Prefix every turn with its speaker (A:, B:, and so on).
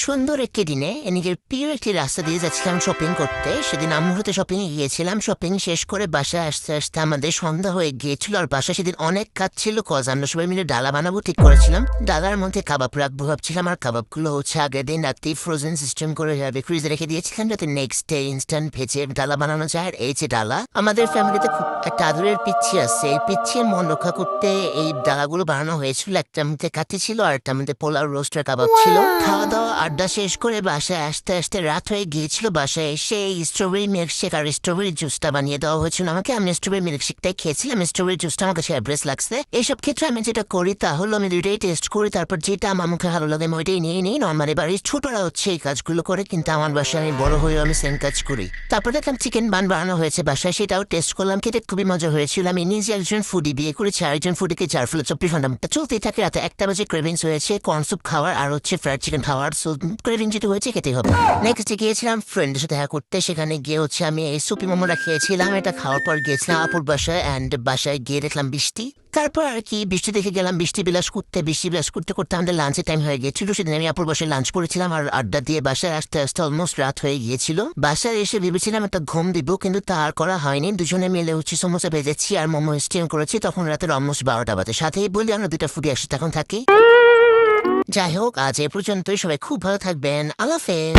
A: সুন্দর একটি দিনে নিজের প্রিয় একটি রাস্তা দিয়ে যাচ্ছিলাম শপিং করতে। সেদিন আম্মুর সাথে শপিং এ গিয়েছিলাম। শপিং শেষ করে বাসায় আসতে আসতে আমাদের সন্ধ্যা হয়ে গিয়েছিল। আর বাসায় সেদিন অনেক কাজ ছিল, কজ আমরা সবাই মিলে ডালা বানাবো ঠিক করেছিলাম। ডালার মধ্যে কাবাব রাখবো ভাবছিলাম, আর কাবাবগুলো হচ্ছে আগের দিন রাত্রি ফ্রোজেন সিস্টেম করে যাবে ফ্রিজে রেখে দিয়েছিলাম, যাতে নেক্সট ডে ইনস্ট্যান্ট ভেজে ডালা বানানো যায়। আর এই যে ডালা, আমাদের ফ্যামিলিতে খুব একটা আদরের পিচ্ছি আছে। এই পিচ্ছির মন রক্ষা করতে এই ডালাগুলো বানানো হয়েছিল। একটা মধ্যে কাঠি ছিল আর একটা মধ্যে পোলাও রোস্টার কাবাব ছিল। খাওয়া দাওয়া আড্ডা শেষ করে বাসায় আসতে আসতে রাত হয়ে গিয়েছিল। বাসায় এসে স্ট্রবেরি মিল্কশেক আর স্ট্রবেরি জুসটা বানিয়ে দেওয়া হয়েছিল আমাকে। আমি স্ট্রবেরি মিল্কশেকটাই খেয়েছিলাম, স্ট্রবেরি জুসটা আমার কাছে অ্যাভারেজ লাগছে। এইসব ক্ষেত্রে আমি যেটা করি তা হলো আমি দুইটাই টেস্ট করি, তারপর যেটা আমার মুখে ভালো লাগে আমি ওইটাই নিয়ে নিই। নর্মালি বাড়ির ছোটরা হচ্ছে এই কাজগুলো করে, কিন্তু আমার বাসায় আমি বড় হয়েও আমি সেম কাজ করি। তারপর দেখলাম চিকেন বান বানানো হয়েছে বাসায়, সেটাও টেস্ট করলাম, খেতে খুবই মজা হয়েছিল। আমি নিজে একজন ফুডি, বিয়ে করেছি আরেকজন ফুডিকে, যার ফলে 24 ঘন্টা চলতেই থাকে। রাতে 1টা বাজে ক্রেভিংস হয়েছে কর্নসুপ খাওয়ার আর হচ্ছে ফ্রাইড চিকেন খাওয়ার। সো ক্রেভিং যেটা হয়েছে খেতেই হবে। নেক্সট গিয়েছিলাম ফ্রেন্ডের সাথে দেখা করতে। সেখানে গিয়ে হচ্ছে আমি এই সুপি মোমোটা খেয়েছিলাম। এটা খাওয়ার পর গিয়েছিলাম আপুর বাসায়, অ্যান্ড বাসায় গিয়ে দেখলাম বৃষ্টি। তারপর আর কি বৃষ্টি দেখে গেলাম বৃষ্টি বিলাস করতে করতে আমাদের লাঞ্চের টাইম হয়ে গিয়েছিল। সেদিন আমি আপুর বাসায় লাঞ্চ করেছিলাম, আর আড্ডা দিয়ে বাসায় আসতে আসতে অলমোস্ট রাত হয়ে গিয়েছিল। বাসায় এসে ভেবেছিলাম একটা ঘুম দিব, কিন্তু তা আর করা হয়নি। দুজনে মিলে হচ্ছে সমোসা ভেজেছি আর মোমো স্টিম করেছি। তখন রাতের অলমোস্ট 12টা বাজে। সাথেই বলি আমরা দুটা ফুডি একসাথে এখন থাকি। যাই হোক, আজ এ পর্যন্তই। সবাই খুব ভালো থাকবেন। আল্লাহ হাফেজ।